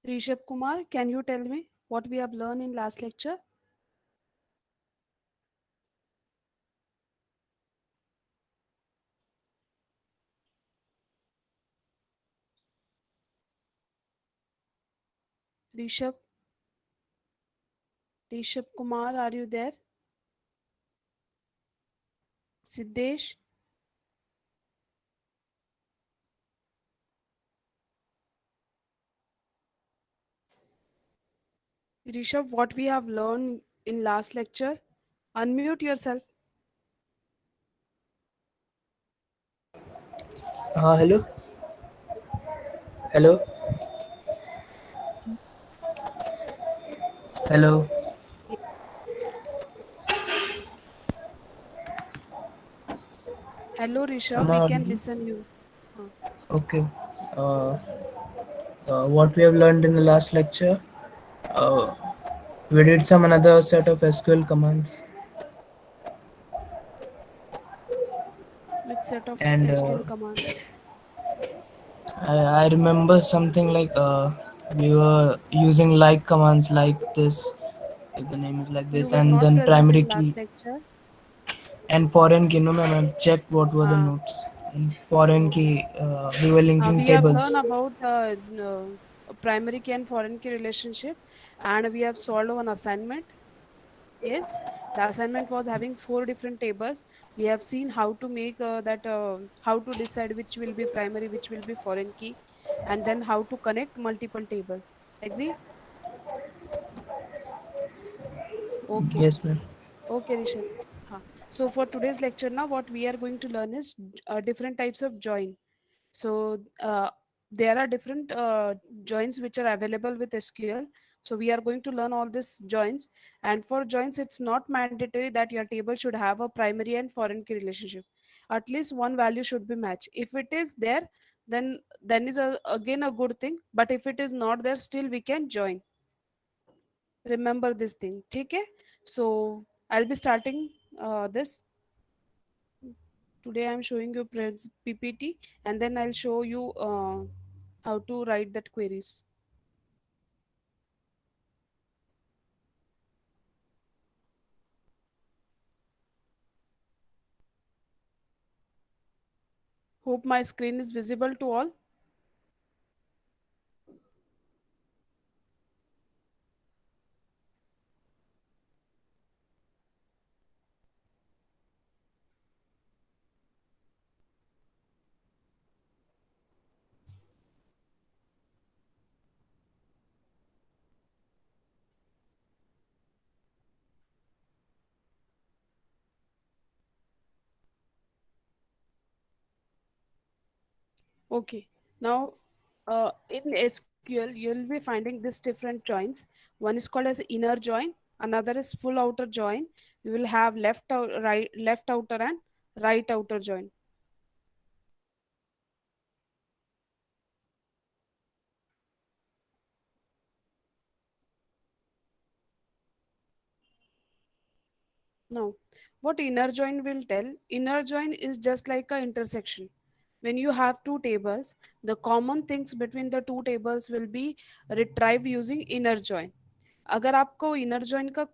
Rishabh Kumar, can you tell me what we have learned in last lecture? Rishabh, Rishabh Kumar, are you there? Siddesh, Rishabh, what we have learned in last lecture? Unmute yourself. Hello, hello, hello. Ye- Hello, Am Rishabh, I we can audible? listen you. Huh. Okay. Uh, what we have learned in the last lecture, uh, we did some another set of SQL commands, Which set of and SQL command? I remember something like we were using like commands like this. If the name is like You this, were and not then present primary in key last lecture. and foreign key. No, ma'am, I've checked what were the Ah, notes. And foreign okay. key, we were linking We have learned tables. about primary key and foreign key relationship, and we have solved one assignment. Yes, the assignment was having four different tables. We have seen how to make how to decide which will be primary, which will be foreign key, and then how to connect multiple tables. Agree? Okay. Yes, ma'am. Okay, Rishabh. Huh. So for today's lecture now, what we are going to learn is different types of join. So there are different joins which are available with SQL. So we are going to learn all these joins. And for joins, it's not mandatory that your table should have a primary and foreign key relationship. At least one value should be matched. If it is there, then is again a good thing. But if it is not there, still we can join. Remember this thing. Okay? So I'll be starting this. Today I'm showing you PPT, and then I'll show you how to write that queries. Hope my screen is visible to all. Okay. Now, in SQL, you'll be finding this different joins. One is called as inner join. Another is full outer join. You will have left outer and right outer join. Now, what inner join will tell? Inner join is just like a intersection. When you have two tables, the common things between the two tables will be retrieved using inner join. अगर आपको inner join का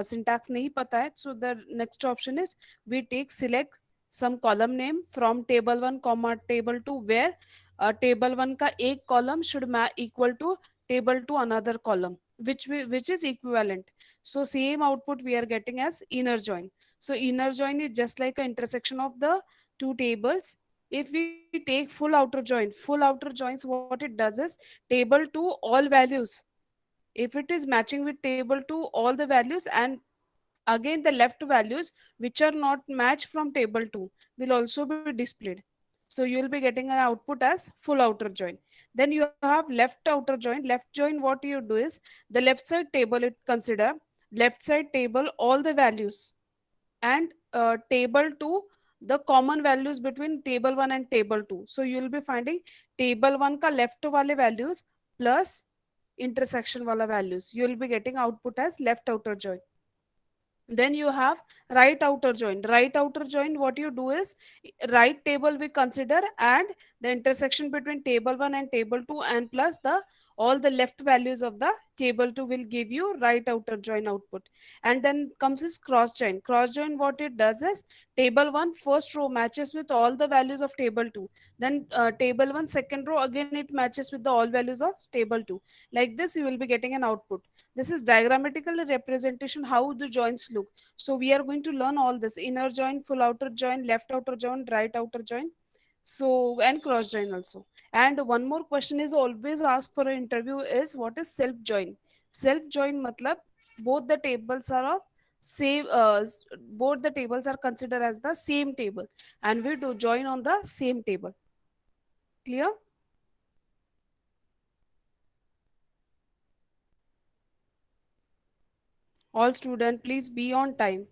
syntax नहीं पता है so the next option is we take select some column name from table one comma table two where table one का एक column should equal to table two another column which is equivalent. So same output we are getting as inner join. So inner join is just like an intersection of the two tables. If we take full outer joins, what it does is table to all values. If it is matching with table to all the values, and again the left values which are not matched from table 2 will also be displayed. So you will be getting an output as full outer join. Then you have left outer join. Left join, what you do is the left side table, it consider left side table all the values, and table 2 the common values between table 1 and table 2. So you will be finding table 1 ka left wale values plus intersection wala values. You will be getting output as left outer join. Then you have right outer join. Right outer join, what you do is right table we consider, and the intersection between table 1 and table 2 and plus the all the left values of the table 2 will give you right outer join output. And then comes is cross join. Cross join, what it does is table 1 first row matches with all the values of table 2, then table 1 second row again it matches with the all values of table 2. Like this you will be getting an output. This is diagrammatical representation how the joins look. So we are going to learn all this: inner join, full outer join, left outer join, right outer join, so and cross join also. And one more question is always asked for an interview is what is self join. Self join matlab both the tables are of same both the tables are considered as the same table and we do join on the same table. Clear? All student please be on time.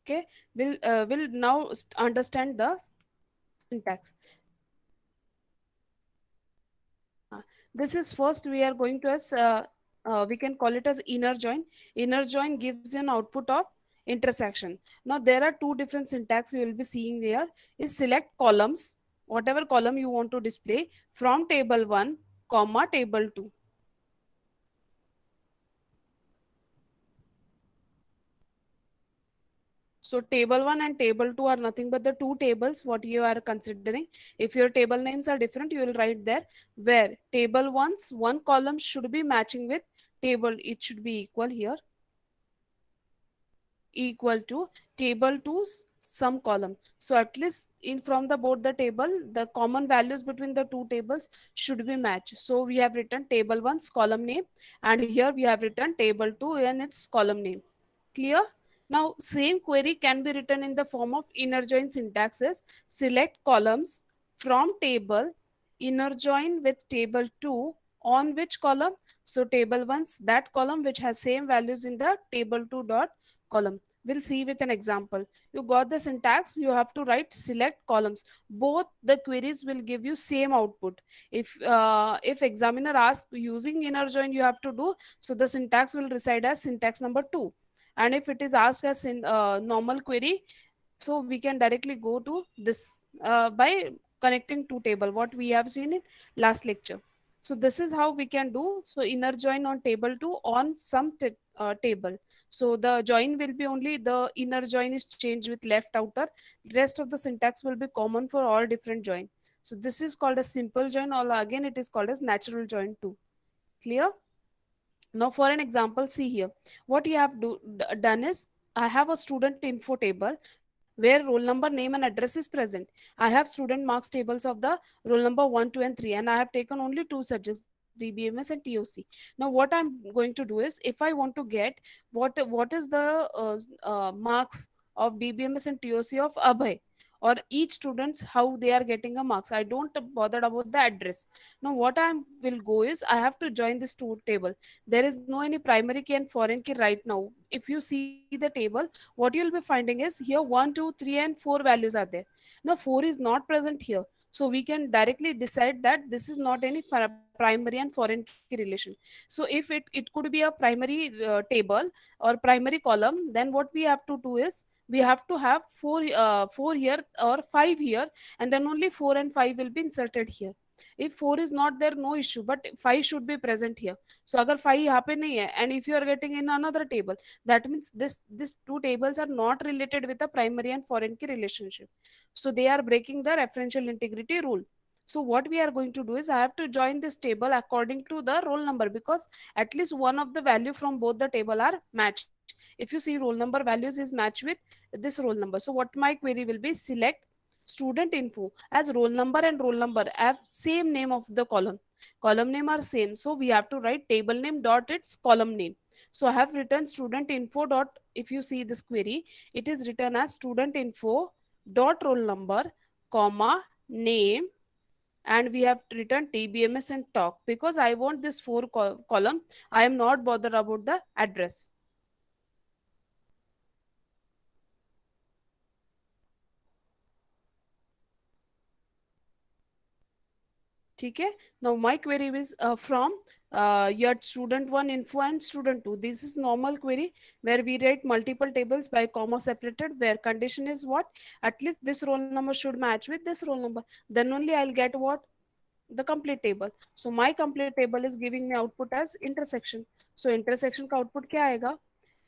Okay, we'll now understand the syntax. Uh, this is first we are going to as we can call it as inner join. Inner join gives you an output of intersection. Now there are two different syntax you will be seeing there. Is select columns, whatever column you want to display from table 1 comma table 2. So table 1 and table 2 are nothing but the two tables what you are considering. If your table names are different, you will write there where table 1's one column should be matching with table. It should be equal here, equal to table 2's some column. So at least in from the both the table, the common values between the two tables should be matched. So we have written table 1's column name and here we have written table 2 and its column name. Clear? Now, same query can be written in the form of inner join syntaxes. Select columns from table, inner join with table 2 on which column? So, table 1's that column which has same values in the table 2 dot column. We'll see with an example. You got the syntax, you have to write select columns. Both the queries will give you same output. If examiner asks using inner join you have to do, so the syntax will reside as syntax number 2, and if it is asked as in normal query, so we can directly go to this by connecting two table what we have seen in last lecture. So this is how we can do. So inner join on table 2 on some table. So the join will be only the inner join is changed with left outer, rest of the syntax will be common for all different join. So this is called a simple join, or again it is called as natural join too. Clear? Now for an example, see here what you have done is I have a student info table where roll number, name and address is present. I have student marks tables of the roll number 1 2 and 3 and I have taken only two subjects, DBMS and TOC. Now what I'm going to do is if I want to get what is the marks of DBMS and TOC of Abhay, or each students how they are getting a marks, I don't bother about the address. Now what I will go is I have to join this two table. There is no any primary key and foreign key right now. If you see the table, what you'll be finding is here 1 2 3 and 4 values are there. Now 4 is not present here, so we can directly decide that this is not any primary and foreign key relation. So if it could be a primary table or primary column, then what we have to do is we have to have four here or five here, and then only 4 and 5 will be inserted here. If 4 is not there, no issue, but 5 should be present here. So agar 5 यहाँ पे नहीं है, and if you are getting in another table, that means this two tables are not related with the primary and foreign key relationship, so they are breaking the referential integrity rule. So what we are going to do is I have to join this table according to the roll number, because at least one of the value from both the table are matched. If you see roll number values is matched with this roll number, so what my query will be, select student info as roll number and roll number have same name of the column name are same, so we have to write table name dot its column name. So I have written student info dot, if you see this query, it is written as student info dot roll number comma name, and we have written TBMS and talk because I want this four column. I am not bothered about the address. ठीक है. Now my query is from your student 1 info and student 2. This is normal query where we write multiple tables by comma separated, where condition is what, at least this roll number should match with this roll number, then only I'll get what, the complete table. So my complete table is giving me output as intersection. So intersection का output क्या आएगा?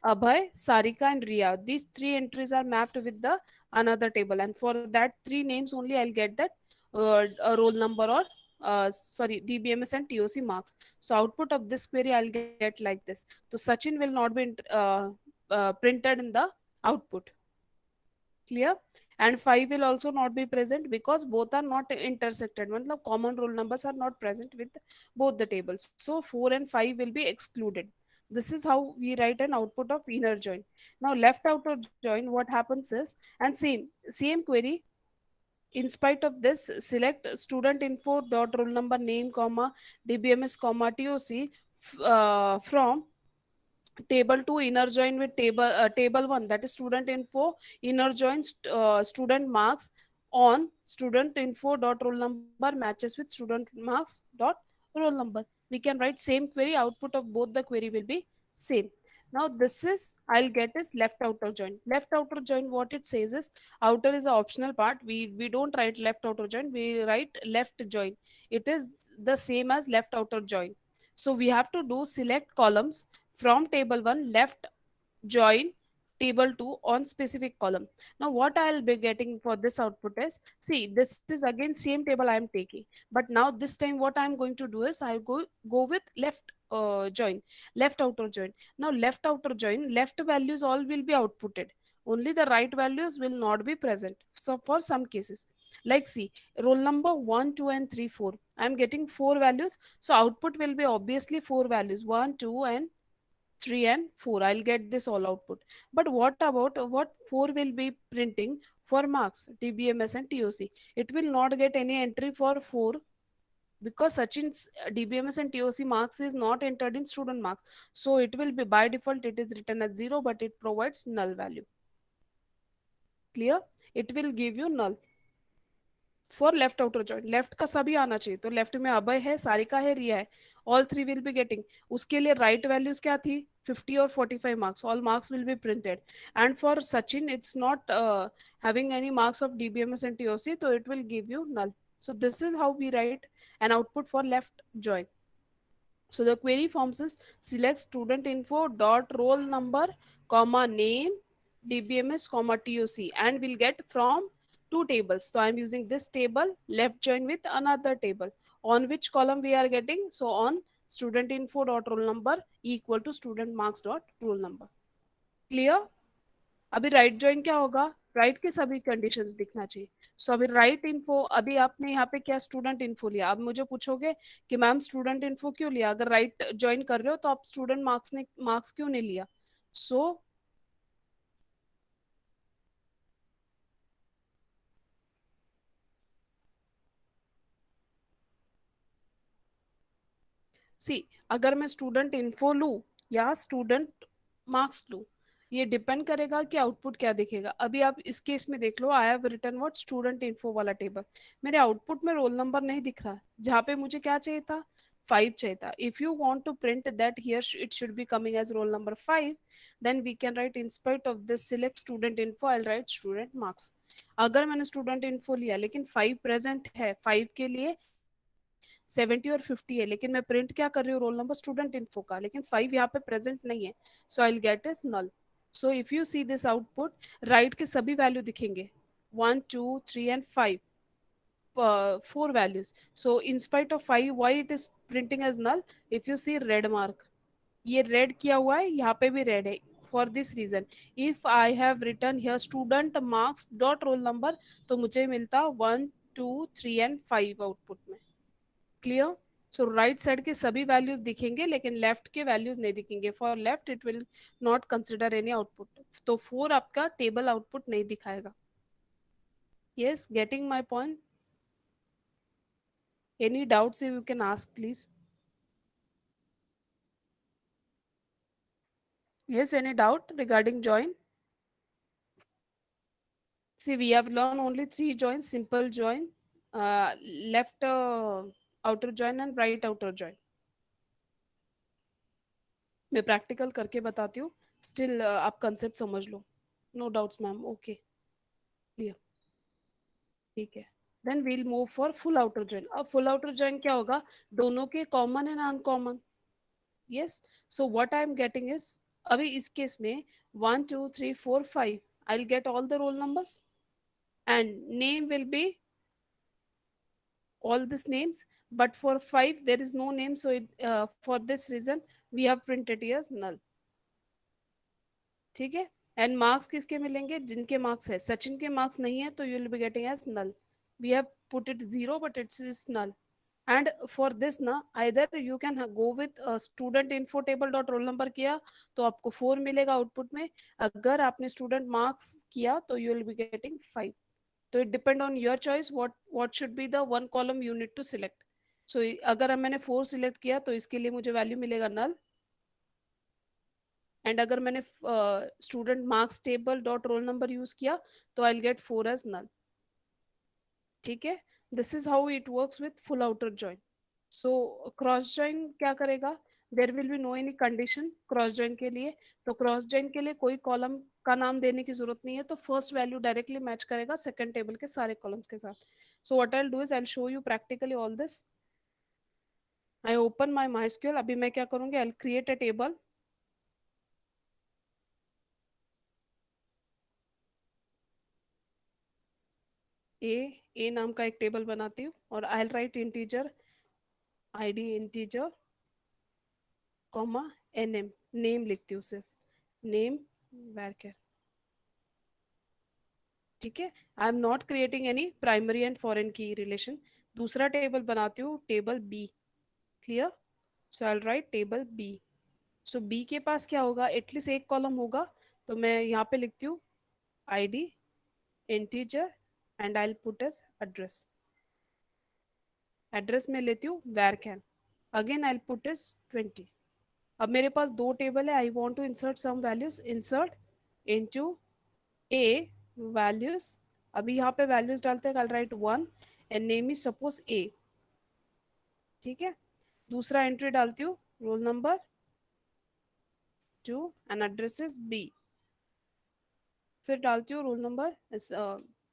Abhay, Sarika, and Ria. These three entries are mapped with the another table, and for that three names only, I'll get that a roll number or sorry, DBMS and TOC marks. So output of this query I'll get like this. So Sachin will not be printed in the output. Clear? And 5 will also not be present because both are not intersected. Matlab common roll numbers are not present with both the tables. So 4 and 5 will be excluded. This is how we write an output of inner join. Now left outer join, what happens is, and same query, in spite of this, select student info dot roll number name comma dbms comma toc from table 2 inner join with table 1, that is student info inner join student marks on student info dot roll number matches with student marks dot roll number. We can write same query, output of both the query will be same. Now this is, I'll get is left outer join. Left outer join, what it says is, outer is the optional part. We don't write left outer join, we write left join. It is the same as left outer join. So we have to do select columns from table 1 left join table 2 on specific column. Now what I'll be getting for this output is, see, this is again same table I am taking, but now this time what I'm going to do is I go with left join, left outer join. Now left outer join, left values all will be outputted, only the right values will not be present. So for some cases, like see, roll number 1 2 and 3 4, I'm getting four values, so output will be obviously four values, 1 2 and 3 and 4. I'll get this all output. But what about what 4 will be printing for marks, DBMS and TOC? It will not get any entry for 4 because Sachin's DBMS and TOC marks is not entered in student marks. So it will be by default, it is written as 0, but it provides null value. Clear? It will give you null. For left outer joint, left का सभी आना चाहिए, तो left में अभय है, सारिका है, रिया है, all three will be getting. उसके लिए राइट वैल्यूज क्या थी? 50 और 45 marks, all marks will be printed. And for Sachin it's not having any marks of DBMS and TOC, so it will give you null. So this is how we write an output for left join. So the query forms is, select student info dot roll number comma name dbms comma toc, and we'll get from two tables. So I'm using this table left join with another table. On which column we are getting? So on student info dot roll number equal to student marks dot roll number. Clear? अभी right join क्या होगा? Right के सभी conditions दिखना चाहिए. सो अभी right info, अभी आपने यहाँ पे क्या स्टूडेंट इन्फो लिया. अब मुझे पूछोगे कि मैम स्टूडेंट इन्फो क्यों लिया? अगर राइट ज्वाइन कर रहे हो तो आप स्टूडेंट मार्क्स क्यों नहीं लिया? सो सी, अगर मैं स्टूडेंट इन्फो लूँ या स्टूडेंट मार्क्स लूँ, ये डिपेंड करेगा कि आउटपुट क्या दिखेगा. अभी आप इस केस में देख लो, I have written what student info वाला टेबल, मेरे आउटपुट में रोल नंबर नहीं दिख रहा, जहाँ पे मुझे क्या चाहिए था? 5 चाहिए था. If you want to print that here it should be coming as roll number 5, then we can write in spite of this select student info, I write student marks. अगर मैंने स्टूडेंट इन्फो लिया लेकिन 5 present है, 5 के लिए 70 और 50 है, लेकिन मैं प्रिंट क्या कर रही हूँ? रोल नंबर स्टूडेंट इन्फो का, लेकिन 5 यहाँ पे प्रेजेंट नहीं है. So I will get is null. So if you see this output, right के सभी वैल्यू दिखेंगे, 1 2 3 and 5, 4 values. So in spite of 5, why it is printing as null? If you see red mark, ये red किया हुआ है, यहाँ पे भी रेड है. For this reason, if I have return here student marks dot roll number, तो मुझे मिलता 1 2 3 एंड 5 आउटपुट में. क्लियर? सो राइट साइड के सभी वैल्यूज दिखेंगे लेकिन लेफ्ट के वैल्यूज नहीं दिखेंगे. For left it will not consider any output, तो 4 आपका टेबल आउटपुट नहीं दिखाएगा. Yes, getting my point? Any doubts you can ask please. Yes, any doubt regarding join? See, we have learned only three joins: simple join, left outer join and right outer join. मैं practical करके बताती हूँ, still आप concept समझ लो. No doubts ma'am, okay, clear, ठीक है. Then we'll move for full outer join. अब फुल आउटर जॉइन क्या होगा? दोनों के common and uncommon. Yes. So what I am getting is, अभी इस केस में 1 2 3 4 5, I'll get all the roll numbers and name will be all these names, but for 5 there is no name, so for this reason we have printed it as null. ठीक है. And marks किसके मिलेंगे? जिनके marks है. सचिन के marks नहीं है तो you will be getting as null. We have put it zero but it's is null. And for this ना, either you can go with student info table dot roll number किया तो आपको 4 मिलेगा आउटपुट में. अगर आपने स्टूडेंट मार्क्स किया तो यू विल बी गेटिंग 5. तो it depend on your choice what should be the one column you need to select. So अगर मैंने 4 सिलेक्ट किया तो इसके लिए मुझे वैल्यू मिलेगा नल. एंड अगर मैंने student marks table dot roll number use किया तो आई गेट 4 एज नल. ठीक है. This is how it works with full outer join. So cross join क्या करेगा? There will be no any condition cross join के लिए. तो cross join के लिए कोई कॉलम का नाम देने की जरूरत नहीं है, तो फर्स्ट वैल्यू डायरेक्टली मैच करेगा सेकंड टेबल के सारे कॉलम्स के साथ. So what I do is I show you practically all this. I open my my. अभी मैं क्या करूंगी? I create a table. ए ए नाम का एक टेबल बनाती हूँ और I write integer ID integer comma NM. Name लिखती हूँ सिर्फ. Name varchar. ठीक है. I am not creating any primary and foreign key relation. दूसरा टेबल बनाती हूँ, table B. Clear. So I write table B. So B के पास क्या होगा? एटलीस्ट एक कॉलम होगा. तो मैं यहाँ पे लिखती हूँ ID integer and I put as address. Address में लेती हूँ वैर कैन. Again I put as 20. अब मेरे पास दो टेबल है. I want to insert some values. Insert into A values. अभी यहाँ पे वैल्यूज डालते हैं. I write 1 and name is suppose A. ठीक है. दूसरा एंट्री डालती हूँ roll number 2 and address is B. फिर डालती हूँ roll number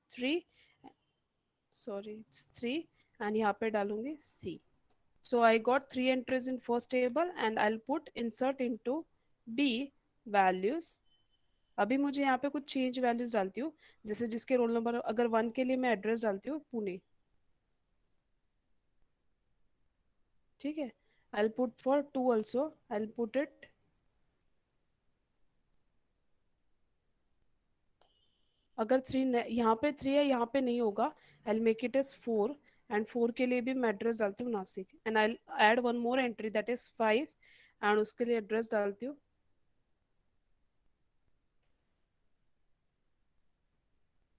3. Sorry it's 3. And यहाँ पे डालूंगी सी. So I got 3 entries in first table and I'll put insert into B values. अभी मुझे यहाँ पे कुछ चेंज वैल्यूज डालती हूँ. जैसे जिसके रोल नंबर अगर 1 के लिए मैं एड्रेस डालती हूँ पुणे. ठीक है. I'll put for 2 also. I'll put it. अगर 3 यहाँ पे 3 है, यहाँ पे नहीं होगा. I'll make it as 4. And 4 के लिए भी मैं एड्रेस डालती हूँ Nashik. And I add one more entry that is 5 and उसके लिए एड्रेस डालती हूँ.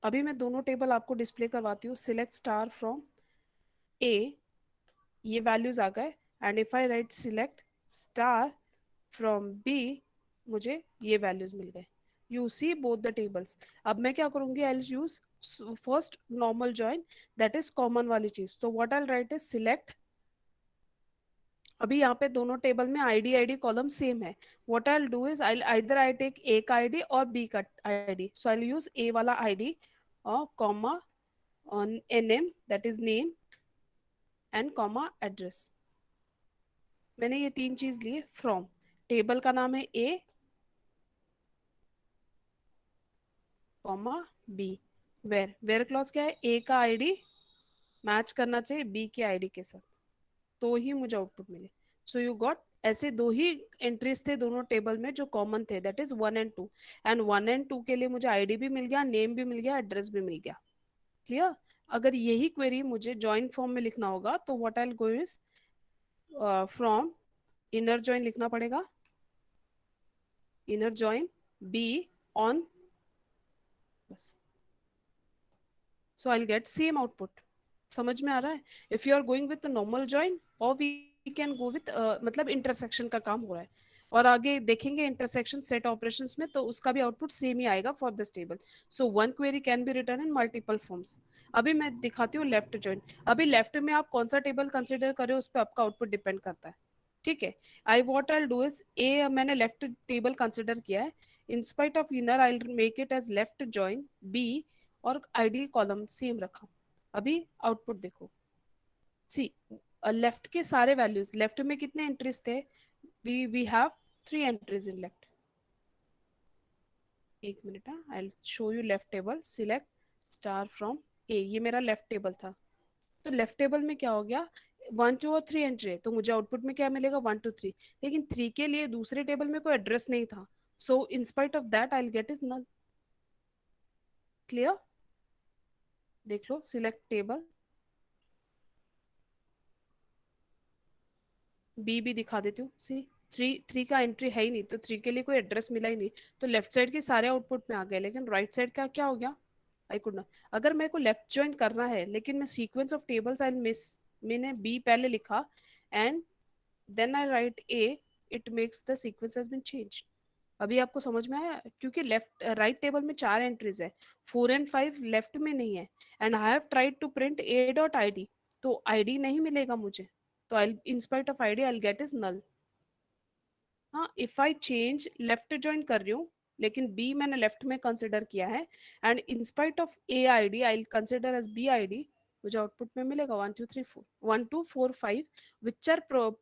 अभी मैं दोनों टेबल आपको डिस्प्ले करवाती हूँ. Select star from A. ये वैल्यूज आ गए. And if I write select star from B, मुझे ये वैल्यूज मिल गए. You see both the tables. अब मैं क्या करूंगी? I use first normal join, that is common वाली चीज. तो what I write is select. अभी यहाँ पे दोनों टेबल में आईडी आईडी कॉलम सेम है. What I do is I either I take ए का आईडी और बी का आईडी. सो आई यूज ए वाला आईडी और comma on nm that is name and comma address. मैंने ये तीन चीज लिए. फ्रॉम टेबल का नाम है A comma B. Where where clause क्या है? ए का आईडी मैच करना चाहिए बी के आईडी के साथ, तो ही मुझे आउटपुट मिले. सो यू गॉट ऐसे दो ही एंट्रीज थे दोनों टेबल में जो कॉमन थे, that is 1 and 2. And 1 and 2 के लिए मुझे आईडी भी मिल गया, नेम भी मिल गया, एड्रेस भी मिल गया. क्लियर. अगर यही क्वेरी मुझे जॉइन फॉर्म में लिखना होगा तो what I go is from inner join लिखना पड़ेगा. Inner join B on. बस. So I get same output. समझ में आ रहा है? If you are going with normal join और वी कैन गो विथ मतलब इंटरसेक्शन का काम हो रहा है. और आगे देखेंगे इंटरसेक्शन सेट ऑपरेशंस में, तो उसका भी आउटपुट सेम ही आएगा for this table. So one query can B return in multiple forms. अभी मैं दिखाती हूँ लेफ्ट जॉइन. अभी लेफ्ट में आप कौन सा टेबल कंसिडर कर रहे हो उस पर आपका आउटपुट डिपेंड करता है. ठीक है. I what I do is A मैंने लेफ्ट टेबल कंसिडर किया है. In spite of inner I make it as left join B और आईडी कॉलम सेम रखा. अभी आउटपुट देखो, सी लेफ्ट के सारे वैल्यूज, लेफ्ट में कितने एंट्रीज थे, we have 3 entries in left. एक minute, I show you left table, select star from A, ये मेरा लेफ्ट टेबल था। तो लेफ्ट टेबल में क्या हो गया, 1 2 और 3 एंट्री है, तो मुझे आउटपुट में क्या मिलेगा, 1 2 3। लेकिन 3 के लिए दूसरे टेबल में कोई एड्रेस नहीं था, so in spite of that I get is null. Clear? देख लो, सिलेक्ट टेबल, बी भी दिखा देती हूँ, सी थ्री, थ्री का एंट्री है ही नहीं, तो थ्री के लिए कोई एड्रेस मिला ही नहीं। तो लेफ्ट साइड के सारे आउटपुट में आ गए, लेकिन राइट साइड का क्या हो गया, आई कुड नॉट। अगर मेरे को लेफ्ट ज्वाइन करना है, लेकिन मैं sequence of tables I miss, मैंने बी पहले लिखा and then I write A, it makes the sequence has been changed. अभी आपको समझ में आया, क्योंकि लेफ्ट राइट टेबल में 4 एंट्रीज है, 4 एंड 5 लेफ्ट में नहीं है, and I have tried to print A dot I D, तो आईडी नहीं मिलेगा मुझे, तो I in spite of ID I get is null. हाँ, if I change left join कर रही हूँ, लेकिन बी मैंने लेफ्ट में कंसिडर किया है, and in spite of A I D I consider as B I D, मुझे आउटपुट में मिलेगा 1 2 3 4, 1 2 4 5, which are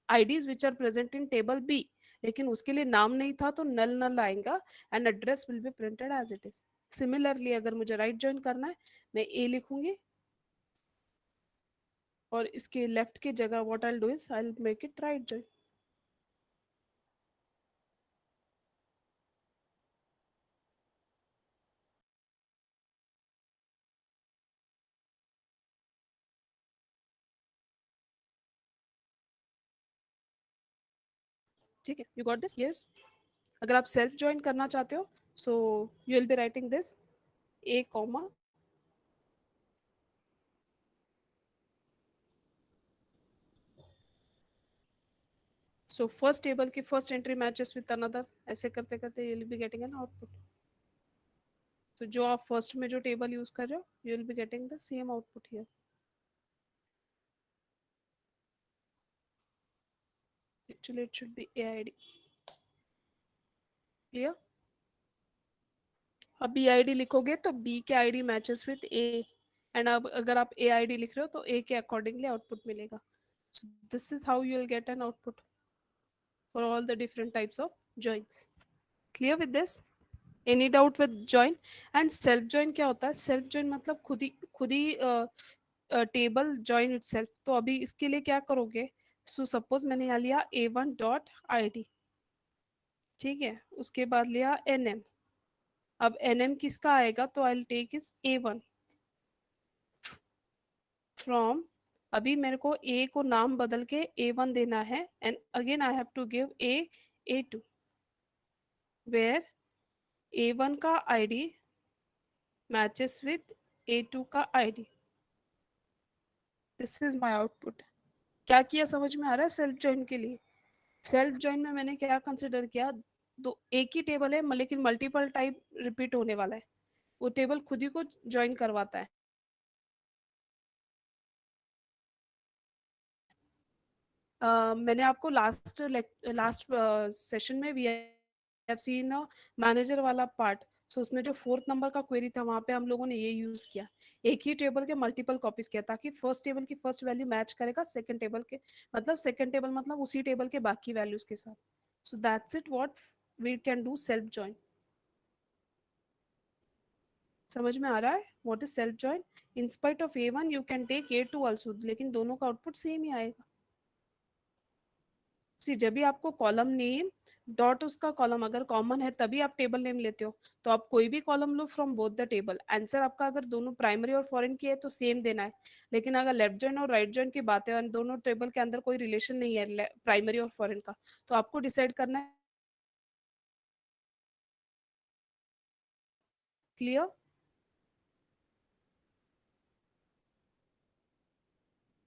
IDs which are present in table B, लेकिन उसके लिए नाम नहीं था, तो नल नल आएगा and address will be printed as it is. Similarly अगर मुझे राइट ज्वाइन करना है, मैं ए लिखूंगी, और इसके लेफ्ट की जगह what I do is I make it right join. ठीक है, यू गॉट दिस, यस। अगर आप सेल्फ ज्वाइन करना चाहते हो, so you will be writing this, A comma, so first table की first entry matches with another, ऐसे करते करते you will be getting an output. तो जो आप फर्स्ट में जो टेबल यूज कर रहे हो, you will be getting the same output here. Actually it should B A I D. Clear? अब बी आई डी लिखोगे तो बी के I D matches with A, and अब अगर आप ए आई डी लिख रहे हो तो ए के अकॉर्डिंगली आउटपुट मिलेगा। सो this is how you will get an output for all the different types of joints. Clear with this? Any doubt with join? And self join क्या होता है, सेल्फ जॉइन मतलब खुद ही टेबल जॉइन इटसेल्फ। तो अभी इसके लिए क्या करोगे, सो सपोज मैंने यहाँ लिया a1 डॉट आई डी, ठीक है, उसके बाद लिया nm, अब nm किसका आएगा, तो I take is a1 from, अभी मेरे को a को नाम बदल के a1 देना है, and again I have to give a2, where a1 का आईडी मैचेस विद a2 का ID. This is my output. क्या किया समझ में आ रहा है सेल्फ जॉइन के लिए? सेल्फ जॉइन में मैंने क्या कंसिडर किया, दो एक ही टेबल है लेकिन मल्टीपल टाइप रिपीट होने वाला है, वो टेबल खुद ही को ज्वाइन करवाता है। मैंने आपको लास्ट सेशन में वी हैव सीन मैनेजर वाला पार्ट, सो उसमें जो फोर्थ नंबर का क्वेरी था, वहां पे हम लोगों ने ये यूज किया, एक ही टेबल के मल्टीपल कॉपीज किया, ताकि फर्स्ट टेबल की फर्स्ट वैल्यू मैच करेगा सेकंड टेबल के, मतलब सेकंड टेबल मतलब उसी टेबल के बाकी वैल्यूज के साथ। So that's it what we can do self join. समझ में आ रहा है what is self join? In spite of a1 you can take a2 also, लेकिन दोनों का आउटपुट सेम ही आएगा। सी जब भी आपको कॉलम नेम डॉट उसका कॉलम अगर कॉमन है, तभी आप टेबल नेम लेते हो, तो आप कोई भी column low from both the table, answer आपका अगर दोनों प्राइमरी और फॉरेन की है तो सेम देना है। लेकिन अगर लेफ्ट जॉइन और राइट जॉइन की बात है और दोनों टेबल के अंदर कोई रिलेशन नहीं है प्राइमरी और फॉरेन का, तो आपको डिसाइड करना है। Clear?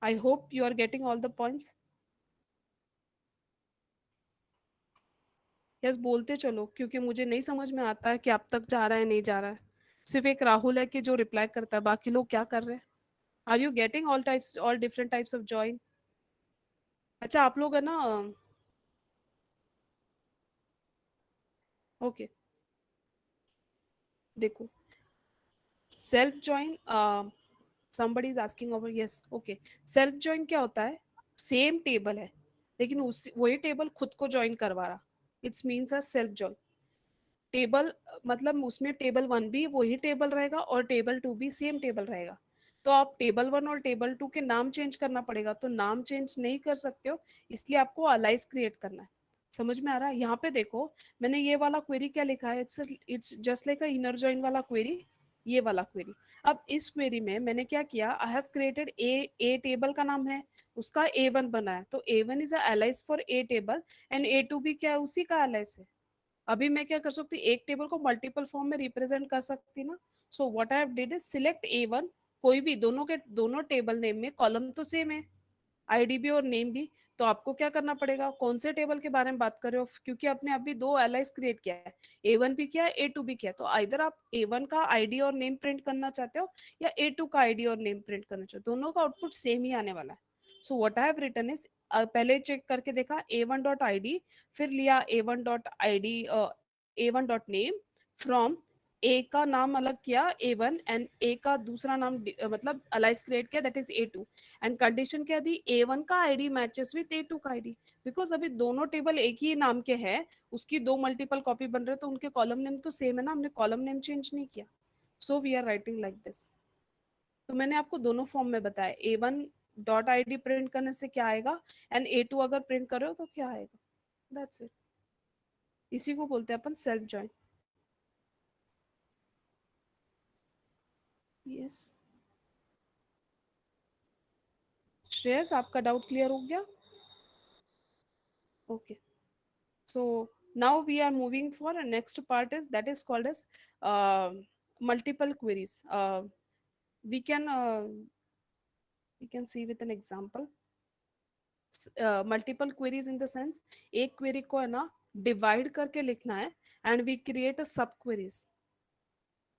I hope you are getting all the points. Yes, बोलते चलो, क्योंकि मुझे नहीं समझ में आता है कि आप तक जा रहा है नहीं जा रहा है। सिर्फ एक राहुल है कि जो रिप्लाई करता है, बाकी लोग क्या कर रहे हैं? Are you getting all types, all different types of join? अच्छा, आप लोग है ना, ओके, देखो, self join somebody is asking over, yes, okay. Self join क्या होता है? सेम टेबल है लेकिन उसी वही टेबल खुद को ज्वाइन करवा रहा, it's means a self join. Table मतलब उसमें टेबल वन भी वही टेबल रहेगा और टेबल टू भी सेम टेबल रहेगा। तो आप टेबल वन और टेबल टू के नाम चेंज करना पड़ेगा, तो नाम चेंज नहीं कर सकते हो, इसलिए आपको अलाइस क्रिएट करना है। समझ में आ रहा है? यहाँ पे देखो, मैंने ये वाला क्वेरी क्या लिखा है, it's just like a inner join वाला क्वेरी, ये वाला क्वेरी। अब इस क्वेरी में मैंने क्या किया, I have created a table का नाम है, उसका ए वन बना है, तो A one is alias for A table, and A two भी क्या है, उसी का अलाइस है। अभी मैं क्या कर सकती, एक टेबल को मल्टीपल फॉर्म में रिप्रेजेंट कर सकती ना। सो what I did is select A one, कोई भी दोनों के दोनों टेबल नेम में कॉलम तो सेम है, आईडी भी और नेम भी। तो आपको क्या करना पड़ेगा, कौन से टेबल के बारे में बात कर रहे हो, क्योंकि आपने अभी दो एलाइस क्रिएट किया है, ए वन भी किया है, ए टू भी किया है, तो इधर आप ए वन का आईडी और नेम प्रिंट करना चाहते हो या ए टू का आईडी और नेम प्रिंट करना चाहते हो, दोनों का आउटपुट सेम ही आने वाला है। So what I have written is, पहले चेक करके देखा A one dot I D, फिर लिया A one dot I D, A one dot name from, A का नाम अलग किया ए वन, एंड ए का दूसरा नाम मतलब अलाइस क्रिएट किया, that is A two, and condition क्या दी, ए वन का ID matches with A two का आईडी, बिकॉज अभी दोनों टेबल एक ही नाम के हैं, उसकी दो मल्टीपल कॉपी बन रहे, तो उनके कॉलम नेम तो सेम है ना, हमने कॉलम नेम चेंज नहीं किया। So we are writing like this. तो मैंने आपको दोनों फॉर्म में बताया, A one dot I D print करने से क्या आएगा, एंड ए टू अगर प्रिंट करो तो क्या आएगा, दैट्स इट। इसी को बोलते हैं अपन सेल्फ ज्वाइन। यस, श्रेयस आपका डाउट क्लियर हो गया? Okay, so now we are moving for a next part is that is called as multiple queries. We can we can see with an example. Multiple queries in the sense, एक query को है ना divide करके लिखना है, and we create a sub queries.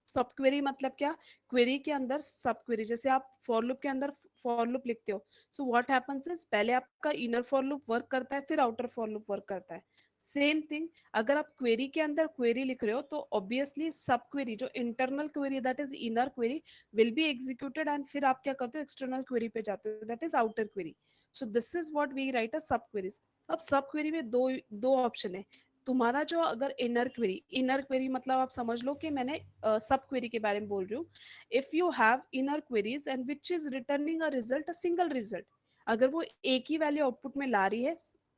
सब query मतलब क्या, क्वेरी के अंदर सब क्वेरी, जैसे आप फॉर लूप के अंदर फॉर लूप लिखते हो, सो व्हाट हैपेंस इज, पहले आपका इनर फॉर लूप वर्क करता है, फिर आउटर फॉर लूप वर्क करता है। सेम थिंग, अगर आप क्वेरी के अंदर क्वेरी लिख रहे हो तो ऑब्वियसली सब क्वेरी, जो internal query that is inner query will be executed, and फिर आप क्या करते हो, एक्सटर्नल क्वेरी पे जाते हो, that is outer query. So this is what we write uh sub queries. अब सब क्वेरी में दो दो ऑप्शन है। तुम्हारा जो अगर इनर क्वेरी मतलब आप समझ लो कि मैंने सब क्वेरी के बारे में बोल रही हूँ। If you have inner queries and which is returning a result, a single result, अगर वो एक ही वैल्यू आउटपुट में ला रही है,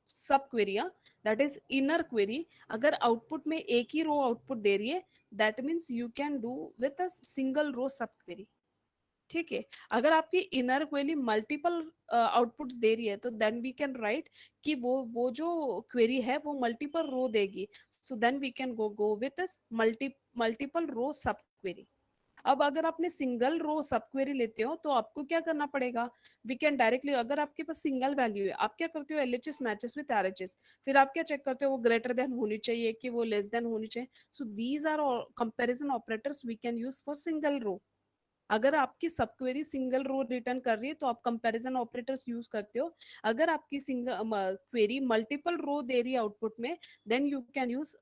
sub queries, that is inner query, अगर आउटपुट में एक ही रो आउटपुट दे रही है, that means you can do with a single row sub query. ठीक है, अगर आपकी इनर क्वेरी मल्टीपल आउटपुट्स दे रही है, तो देन वी कैन राइट कि वो जो क्वेरी है वो मल्टीपल रो देगी, so then we can go with multiple row sub query. अब अगर आपने सिंगल रो सब क्वेरी लेते हो तो आपको क्या करना पड़ेगा, वी कैन डायरेक्टली, अगर आपके पास सिंगल वैल्यू है, आप क्या करते हो, एलएचएस मैचेस विद आरएचएस, फिर आप क्या चेक करते हो, वो ग्रेटर देन होनी चाहिए कि वो लेस देन होनी चाहिए। So these are comparison operators we can use for single row. अगर आपकी सब क्वेरी सिंगल रो रिटर्न कर रही है तो आप कंपैरिजन ऑपरेटर्स यूज करते हो। अगर आपकी सिंगल क्वेरी मल्टीपल रो दे रही है आउटपुट में, देन यू कैन यूज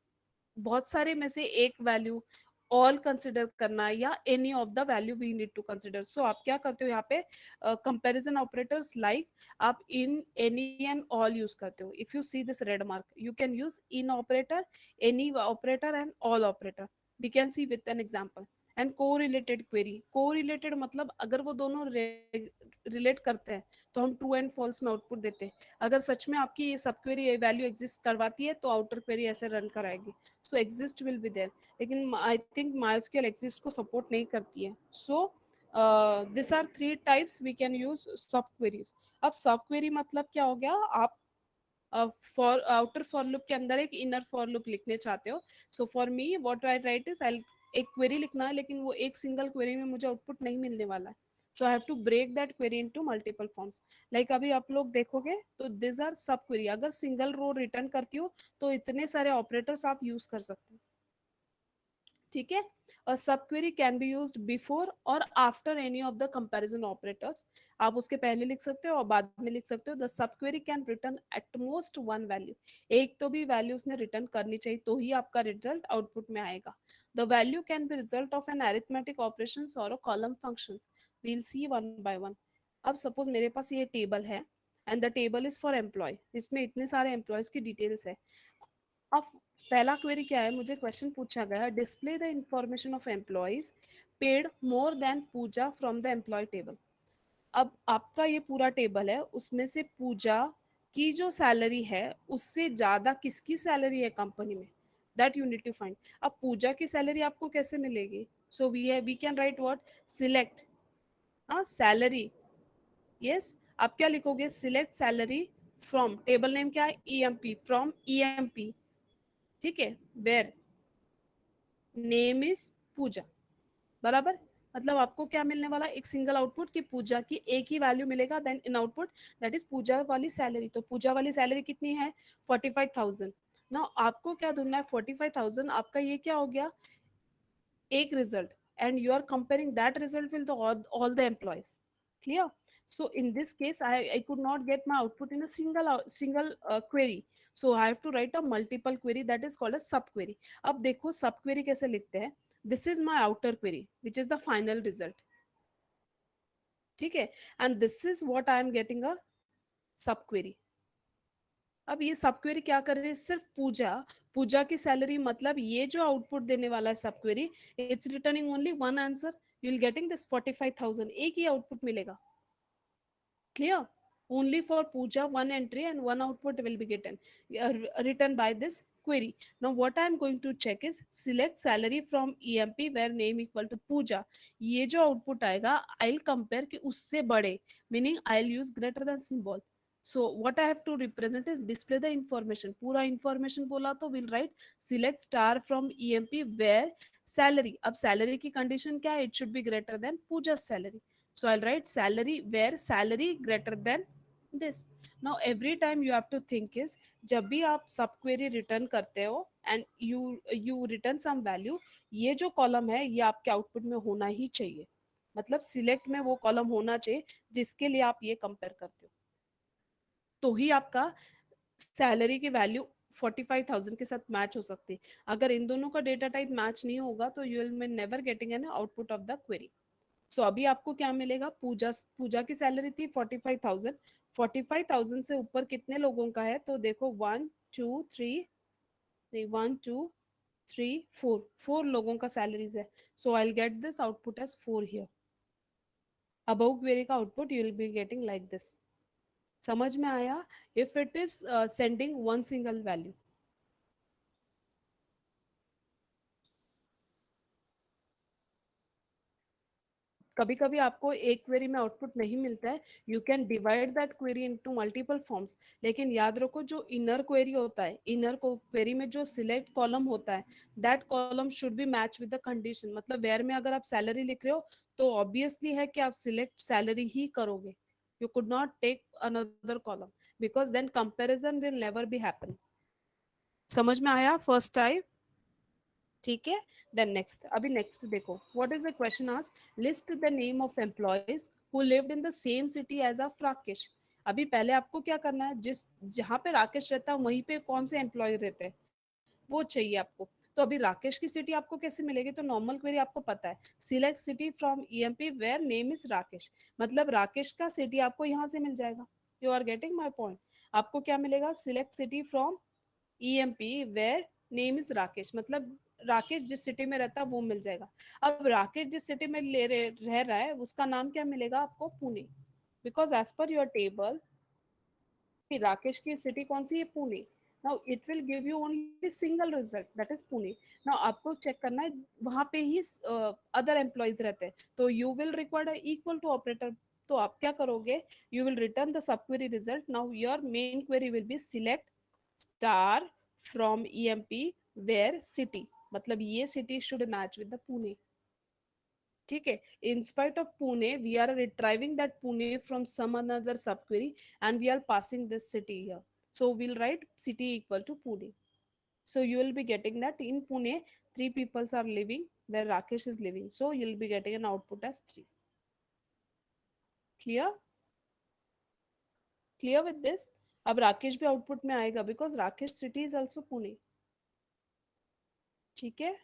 बहुत सारे में से एक वैल्यू, ऑल कंसिडर करना या any of the value we need to consider. So आप क्या करते हो यहाँ पे, कंपैरिजन ऑपरेटर्स लाइक आप in, any and all use करते हो। If you see this red mark, you can use in operator, any operator and all operator. We can see with an example. And correlated query, correlated मतलब अगर वो दोनों relate करते हैं तो हम ट्रू एंड फॉल्स में output देते हैं। अगर सच में आपकी ये सब क्वेरी वैल्यू एग्जिस्ट करवाती है तो आउटर क्वेरी ऐसे रन कराएगी, so exist will be there. लेकिन आई थिंक माइस्क्यूएल एग्जिस्ट को सपोर्ट नहीं करती है। So this are three types we can use sub queries. अब सब क्वेरी मतलब क्या हो गया, आप फॉर आउटर फॉर लूप के अंदर एक इनर फॉर लूप लिखने चाहते हो। So for me what I write is, I एक क्वेरी लिखना है, लेकिन वो एक सिंगल क्वेरी में मुझे आउटपुट नहीं मिलने वाला है, so I have to break that query into multiple forms. Like अभी आप लोग देखोगे तो दिस आर सब क्वेरी, अगर सिंगल रो रिटर्न करती हो तो इतने सारे ऑपरेटर्स आप यूज कर सकते हो। ठीक है, uh sub query can be used before और after any of the comparison operators. आप उसके पहले लिख सकते हो और बाद में लिख सकते हो। The sub query can return at most one value, एक तो भी वैल्यू उसने रिटर्न करनी चाहिए तो ही आपका रिजल्ट आउटपुट में आएगा। The value can be result of an arithmetic operation और uh column function. We'll see one by one. अब सपोज मेरे पास ये टेबल है and the table is for employee, इसमें इतने सारे एम्प्लॉयज की डिटेल्स है. अब पहला क्वेरी क्या है, मुझे क्वेश्चन पूछा गया, display the information of employees paid more than Pooja from the employee table. अब आपका ये पूरा टेबल है, उसमें से पूजा की जो सैलरी है उससे ज्यादा किसकी सैलरी है कंपनी में, that you need to find. अब पूजा की सैलरी आपको कैसे मिलेगी, so we can write what, select salary. Yes, आप क्या लिखोगे, select salary from, table name क्या है, ईएमपी, फ्रॉम ईएमपी. ठीक है, वेयर नेम इज पूजा. बराबर. मतलब आपको क्या मिलने वाला, एक सिंगल आउटपुट की पूजा की एक ही वैल्यू मिलेगा, then in output that is Pooja वाली सैलरी. तो पूजा वाली सैलरी कितनी है, 45,000. ना आपको क्या ढूंढना है, 45,000. आपका ये क्या हो गया, एक result, and you are comparing that result with all the employees. Clear? So in this case I could not get my output in a single query, so I have to write a multiple query, that is called a subquery. अब देखो subquery कैसे लिखते हैं, this is my outer query which is the final result. ठीक है, and this is what I am getting a subquery. अब ये सब क्वेरी क्या कर रही है, सिर्फ पूजा, पूजा की सैलरी, मतलब ये जो आउटपुट देने वाला है सब query, it's returning only one answer, you will getting this 45,000, एक ही आउटपुट मिलेगा. Clear? Only for puja one entry and one output will be written by this query. Now what I am going to check is select salary from EMP where name equal to puja. ये जो output आएगा I'll compare कि उससे बड़े, meaning I'll use greater than symbol. So what I have to represent is display the information. पूरा information बोला तो we'll write select star from EMP where salary. अब salary की condition क्या है, it should be greater than puja's salary. So I'll write salary where salary greater than this. Now every time you have to think is, जब भी आप सब query return करते हो and you return some value, ये जो column है ये आपके output में होना ही चाहिए. मतलब select में वो column होना चाहिए जिसके लिए आप ये compare करते हो, तो ही आपका सैलरी की वैल्यू 45,000 के साथ मैच हो सकती है. अगर इन दोनों का डेटा टाइप मैच नहीं होगा तो you will never getting an output of the query. So अभी आपको क्या मिलेगा, पूजा पूजा की सैलरी थी 45,000. 45,000 से ऊपर कितने लोगों का है, तो देखो 1 2 3, नहीं 1 2 3 4, 4 लोगों का सैलरीज है. So I will get this output as 4 here. Above query का output you will be getting like this. समझ में आया, if it is sending one single value. कभी कभी आपको एक क्वेरी में आउटपुट नहीं मिलता है, you can divide that query into multiple forms. लेकिन याद रखो जो इनर क्वेरी होता है, इनर को क्वेरी में जो सिलेक्ट कॉलम होता है, that column should be match with the condition. मतलब वेयर में अगर आप सैलरी लिख रहे हो तो ऑब्वियसली है कि आप सिलेक्ट सैलरी ही करोगे, you could not take another column, because then comparison will never be happen. समझ में आया फर्स्ट टाइप. ठीक है, देन नेक्स्ट, अभी नेक्स्ट देखो, व्हाट इज द क्वेश्चन आज, list the name of employees who lived in the same city as of Rakesh. अभी पहले आपको क्या करना है, जिस जहाँ पे राकेश रहता है वहीं पे कौन से एम्प्लॉय रहते हैं वो चाहिए आपको. तो अभी राकेश की सिटी आपको कैसे मिलेगी, तो नॉर्मल क्वेरी आपको पता है, select city from EMP where name is Rakesh, मतलब राकेश का सिटी आपको यहाँ से मिल जाएगा. You are getting my point. आपको क्या मिलेगा, select city from EMP where name is Rakesh, मतलब राकेश जिस सिटी में रहता है वो मिल जाएगा. अब राकेश जिस सिटी में रह रहा है उसका नाम क्या मिलेगा आपको, Pune, because as per your table Rakesh की सिटी कौन सी है, Pune. Now it will give you only single result that is Pune. Now आपको चेक करना है वहां पे ही अदर एम्प्लॉयज रहते हैं, तो you will require equal to operator. तो आप क्या करोगे, you will return the sub query result. Now your main query will be select star from EMP where city, मतलब ये city should match with the Pune. ठीक है, in spite of Pune we are retrieving that Pune from some another subquery and we are passing this city here, so we'll write city equal to Pune. So you will be getting that in Pune three peoples are living where Rakesh is living, so you'll be getting an output as 3. Clear? Clear with this? अब राकेश भी output में आएगा because Rakesh city is also Pune. ठीक है,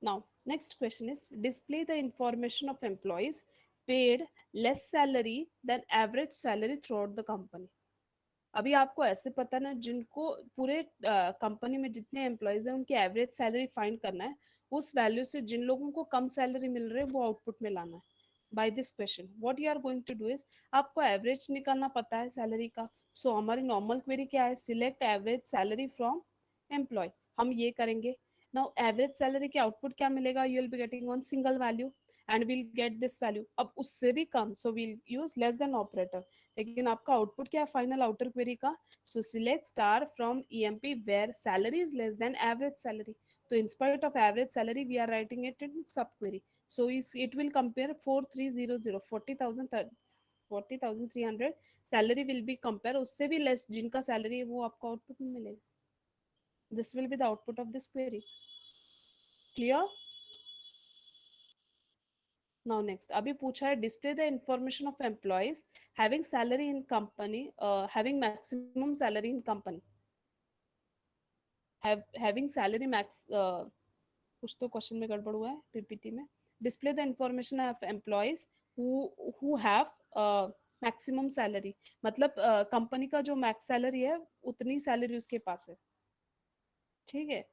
Now, next question is display the information of employees paid less salary than average salary throughout the company. अभी आपको ऐसे पता ना, जिनको पूरे कंपनी में जितने एम्प्लॉयज हैं उनकी एवरेज सैलरी फाइंड करना है, उस वैल्यू से जिन लोगों को कम सैलरी मिल रही है वो आउटपुट में लाना है। By this question what you are going to do is, आपको एवरेज निकालना पता है सैलरी का। सो हमारी नॉर्मल क्वेरी क्या है, select average salary from employee, हम ये करेंगे। नाउ एवरेज सैलरी के आउटपुट क्या मिलेगा, you will be getting on single value and will get this value. अब उससे भी कम, so will use less than operator. लेकिन आपका आउटपुट क्या है फाइनल आउटर क्वेरी का, so select star from EMP where salary is less than average salary. तो in spite of average salary we are writing it in सब query. सो इस it will compare 4300 40,300 salary will be compare, उससे भी less जिनका salary है वो आपको output में मिलेगा। This will be the output of this query. Clear? Now next अभी पूछा है display the information of employees having salary in company, having maximum salary in company, having salary max, कुछ तो क्वेश्चन में गड़बड़ हुआ है पीपीटी में। Display the information of employees who have maximum salary, मतलब कंपनी का जो मैक्स सैलरी है उतनी सैलरी उसके पास है। ठीक है,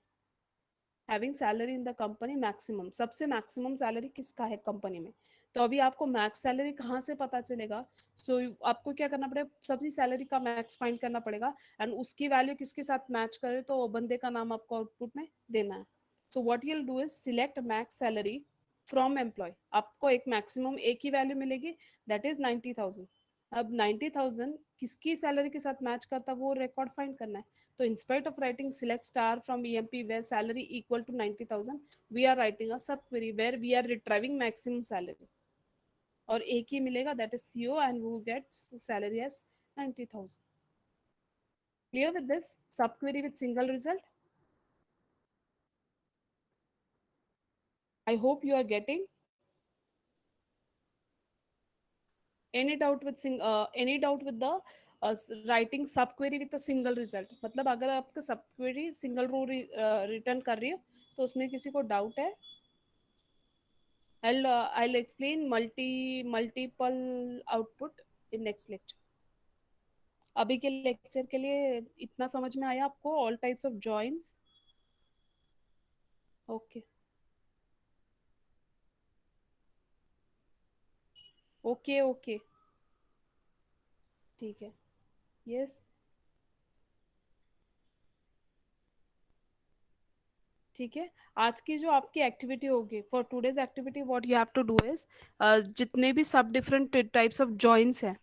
having salary in the company maximum, सबसे मैक्सिमम सैलरी किसका है कंपनी में। तो अभी आपको मैक्स सैलरी कहाँ से पता चलेगा, सो आपको क्या करना पड़ेगा, सबकी सैलरी का मैक्स फाइंड करना पड़ेगा एंड उसकी वैल्यू किसके साथ मैच करे तो वो बंदे का नाम आपको आउटपुट में देना है। So what you will do is select max salary from employ, आपको एक मैक्सिमम एक ही वैल्यू मिलेगी, दैट इज 90,000। अब 90,000 किसकी सैलरी के साथ मैच करता है वो रिकॉर्ड फाइंड करना है। तो in spite of writing select star from EMP where salary equal to 90,000, we are writing a subquery where we are retrieving maximum salary और एक ही मिलेगा, that is CO and who gets salary as 90,000। Clear with this subquery with single result? I hope you are getting any doubt with any doubt with the writing subquery with a single result। मतलब अगर आपका subquery single row return कर रही हो तो उसमें किसी को डाउट है? I'll explain multiple output in next lecture। अभी के लेक्चर के लिए इतना समझ में आया आपको, all types of joins? Okay, okay, okay, ठीक है। Yes, ठीक है। आज की जो आपकी एक्टिविटी होगी for today's activity, what you have to do is, जितने भी सब डिफरेंट टाइप्स ऑफ जॉइंस है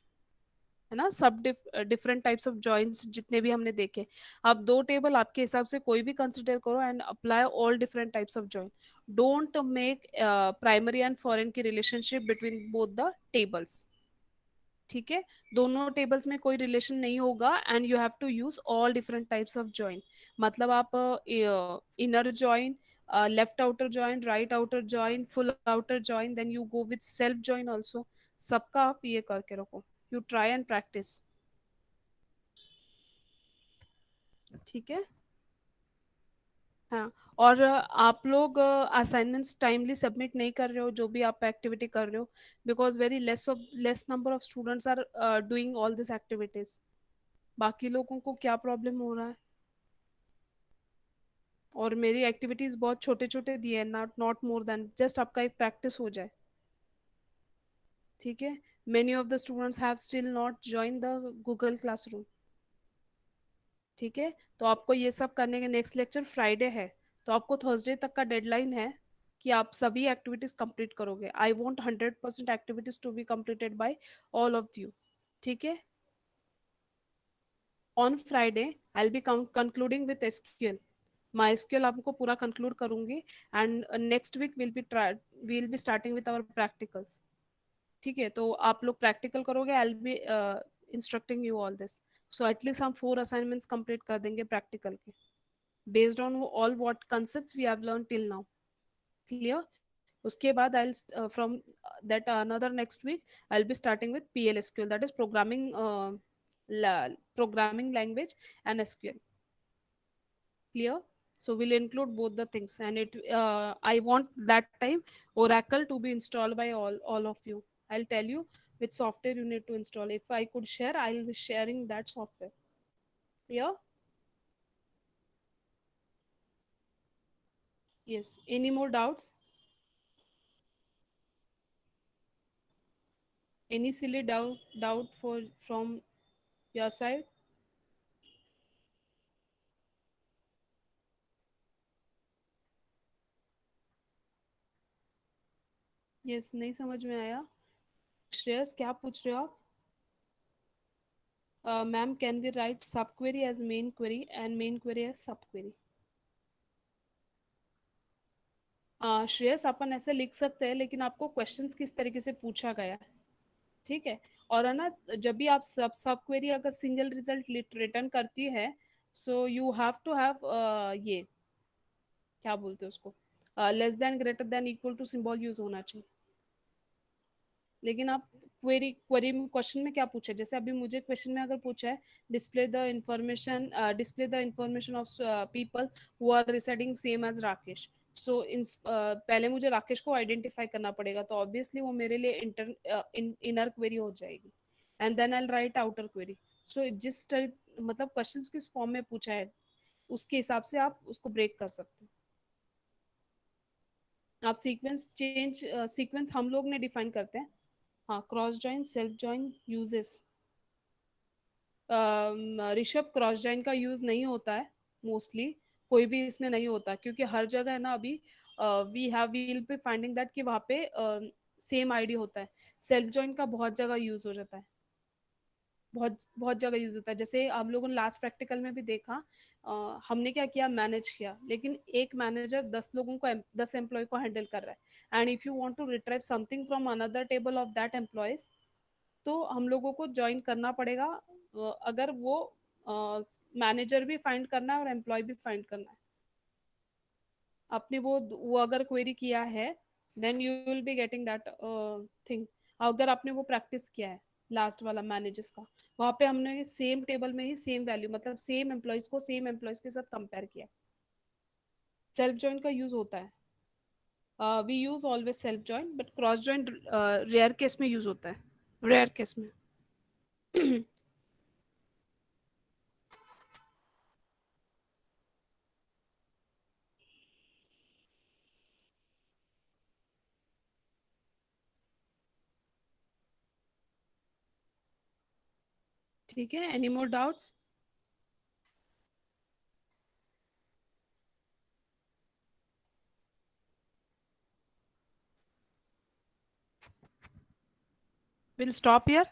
ना, सब डिफरेंट टाइप्स ऑफ जॉइंट्स जितने भी हमने देखे, आप दो टेबल आपके हिसाब से कोई भी कंसिडर करो and apply all different types of joint. Don't make primary and foreign key relationship between both the tables. ठीक है, दोनों टेबल्स में कोई रिलेशन नहीं होगा and you have to use all different types of join. मतलब आप inner join, left outer join, right outer join, full outer join, then you go with self join also, सबका आप ये करके रखो, यू ट्राई एंड प्रैक्टिस। ठीक है, हाँ। और आप लोग असाइनमेंट्स टाइमली सबमिट नहीं कर रहे हो जो भी आप एक्टिविटी कर रहे हो, because very less number of students are doing all this activities. बाकी लोगों को क्या प्रॉब्लम हो रहा है, और मेरी एक्टिविटीज बहुत छोटे छोटे दिए हैं, not not more than, just आपका एक प्रैक्टिस हो जाए। ठीक है, many of the students have still not join the Google classroom. ठीक है, तो आपको ये सब करने के, नेक्स्ट लेक्चर फ्राइडे है तो आपको थर्सडे तक का डेडलाइन है कि आप सभी एक्टिविटीज कंप्लीट करोगे। I want 100% activities to be completed by all of you. ठीक है, on Friday I will be concluding with SQL, my SQL आपको पूरा कंक्लूड करूंगी and next week will be starting with our practicals. ठीक है, तो आप लोग प्रैक्टिकल करोगे, I will be instructing you all this. So at least हम 4 असाइनमेंट्स कंप्लीट कर देंगे प्रैक्टिकल के, based on all what concepts we have learned till now। clear? उसके बाद I'll from that another next week I'll be starting with PLSQL, that is programming language and SQL। clear? So we'll include both the things, and it I want that time Oracle to be installed by all of you. I'll tell you which software you need to install. If I could share, I'll be sharing that software. Yeah. Yes, any more doubts? Any silly doubt for from your side? Yes, नहीं समझ में आया। श्रेयस, क्या पूछ रहे हो आप? Ma'am, can we write sub query as main query and main query as sub query? Shreyas, अपन ऐसे लिख सकते हैं, लेकिन आपको क्वेश्चंस किस तरीके से पूछा गया है, ठीक है? और है ना, जब भी आप सब सब क्वेरी अगर सिंगल रिजल्ट रिटर्न करती है, so you have to have ये क्या बोलते हैं उसको, less than greater than equal to symbol use होना चाहिए। लेकिन आप क्वेरी क्वेरी क्वेश्चन में क्या पूछा है? जैसे अभी मुझे क्वेश्चन में अगर पूछा है, display the information of people who are residing same as Rakesh. So in पहले मुझे राकेश को आइडेंटिफाई करना पड़ेगा, तो ऑब्वियसली वो मेरे लिए इनर क्वेरी हो जाएगी, and then I write outer query. So मतलब क्वेश्चंस किस फॉर्म में पूछा है, उसके हिसाब से आप उसको ब्रेक कर सकते हैं। आप सीक्वेंस हम लोग ने डिफाइन करते हैं। हाँ, cross join, self join uses. Rishabh, cross join का यूज नहीं होता है मोस्टली, कोई भी इसमें नहीं होता, क्योंकि हर जगह है ना अभी वील बी फाइंडिंग दैट कि वहाँ पे सेम आईडी होता है। सेल्फ जॉइन का बहुत जगह यूज हो जाता है, बहुत बहुत जगह यूज होता है। जैसे हम लोगों ने लास्ट प्रैक्टिकल में भी देखा, हमने क्या किया, मैनेज किया, लेकिन एक मैनेजर 10 लोगों को 10 एम्प्लॉय को हैंडल कर रहा है, and if you want to retrieve something from another table of that employees, तो हम लोगों को ज्वाइन करना पड़ेगा। अगर वो मैनेजर भी फाइंड करना है और एम्प्लॉय भी फाइंड करना है, आपने वो अगर क्वेरी किया है, then you will be getting that thing. अगर आपने वो प्रैक्टिस किया है लास्ट वाला मैनेजर्स का, वहां पे हमने सेम टेबल में ही सेम वैल्यू, मतलब सेम एम्प्लॉयज को सेम एम्प्लॉयज के साथ कंपेयर किया। सेल्फ जॉइन का यूज होता है, we use always self join, but cross join rare case में यूज होता है, रेयर केस में। ठीक है, any more doubts? Will stop here.